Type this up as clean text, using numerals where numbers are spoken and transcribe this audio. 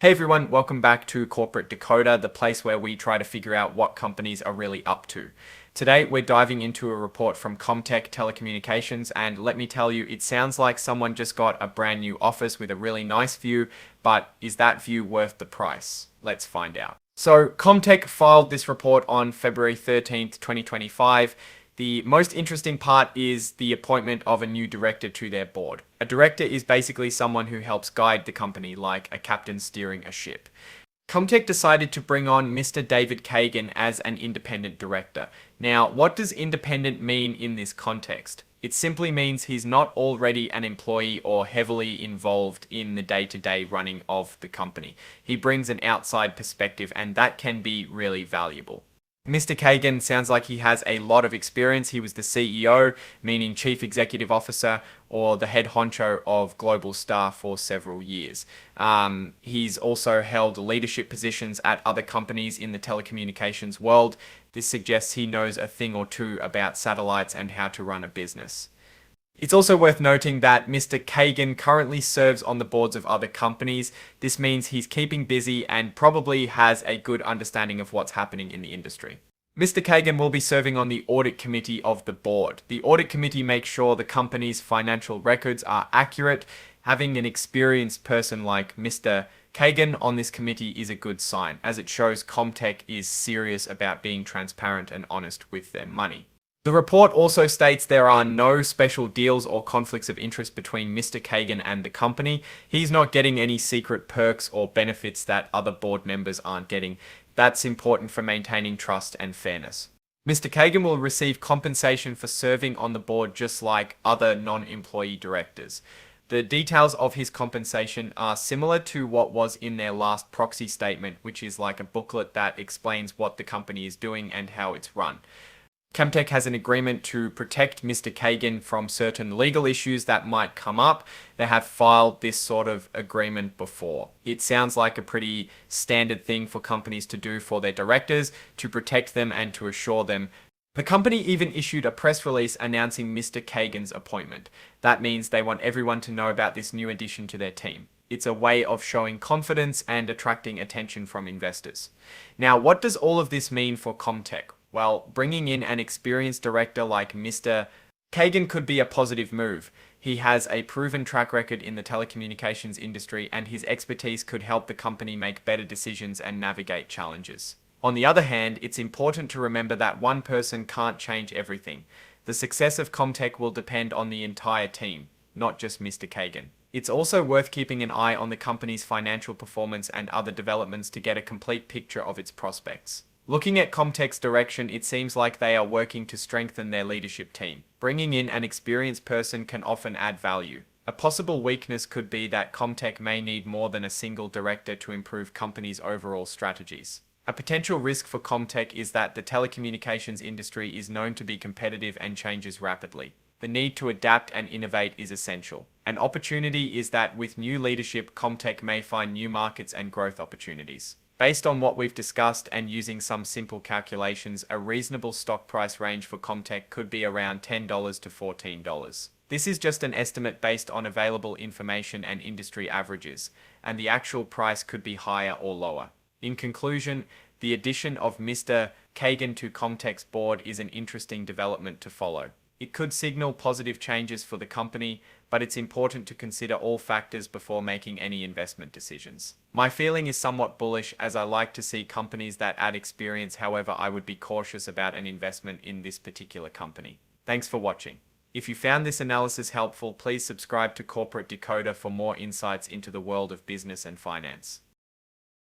Hey everyone, welcome back to Corporate Decoder, the place where we try to figure out what companies are really up to. Today, we're diving into a report from Comtech Telecommunications, and let me tell you, it sounds like someone just got a brand new office with a really nice view, but is that view worth the price? Let's find out. So, Comtech filed this report on February 13th, 2025. The most interesting part is the appointment of a new director to their board. A director is basically someone who helps guide the company, like a captain steering a ship. Comtech decided to bring on Mr. David Kagan as an independent director. Now, what does independent mean in this context? It simply means he's not already an employee or heavily involved in the day-to-day running of the company. He brings an outside perspective, and that can be really valuable. Mr. Kagan sounds like he has a lot of experience. He was the CEO, meaning Chief Executive Officer, or the head honcho of global staff for several years. He's also held leadership positions at other companies in the telecommunications world. This suggests he knows a thing or two about satellites and how to run a business. It's also worth noting that Mr. Kagan currently serves on the boards of other companies. This means he's keeping busy and probably has a good understanding of what's happening in the industry. Mr. Kagan will be serving on the audit committee of the board. The audit committee makes sure the company's financial records are accurate. Having an experienced person like Mr. Kagan on this committee is a good sign, as it shows Comtech is serious about being transparent and honest with their money. The report also states there are no special deals or conflicts of interest between Mr. Kagan and the company. He's not getting any secret perks or benefits that other board members aren't getting. That's important for maintaining trust and fairness. Mr. Kagan will receive compensation for serving on the board just like other non-employee directors. The details of his compensation are similar to what was in their last proxy statement, which is like a booklet that explains what the company is doing and how it's run. Comtech has an agreement to protect Mr. Kagan from certain legal issues that might come up. They have filed this sort of agreement before. It sounds like a pretty standard thing for companies to do for their directors, to protect them and to assure them. The company even issued a press release announcing Mr. Kagan's appointment. That means they want everyone to know about this new addition to their team. It's a way of showing confidence and attracting attention from investors. Now, what does all of this mean for Comtech? Well, bringing in an experienced director like Mr. Kagan could be a positive move. He has a proven track record in the telecommunications industry, and his expertise could help the company make better decisions and navigate challenges. On the other hand, it's important to remember that one person can't change everything. The success of Comtech will depend on the entire team, not just Mr. Kagan. It's also worth keeping an eye on the company's financial performance and other developments to get a complete picture of its prospects. Looking at Comtech's direction, it seems like they are working to strengthen their leadership team. Bringing in an experienced person can often add value. A possible weakness could be that Comtech may need more than a single director to improve companies' overall strategies. A potential risk for Comtech is that the telecommunications industry is known to be competitive and changes rapidly. The need to adapt and innovate is essential. An opportunity is that with new leadership, Comtech may find new markets and growth opportunities. Based on what we've discussed and using some simple calculations, a reasonable stock price range for Comtech could be around $10 to $14. This is just an estimate based on available information and industry averages, and the actual price could be higher or lower. In conclusion, the addition of Mr. Kagan to Comtech's board is an interesting development to follow. It could signal positive changes for the company, but it's important to consider all factors before making any investment decisions. My feeling is somewhat bullish, as I like to see companies that add experience. However, I would be cautious about an investment in this particular company. Thanks for watching. If you found this analysis helpful, please subscribe to Corporate Decoder for more insights into the world of business and finance.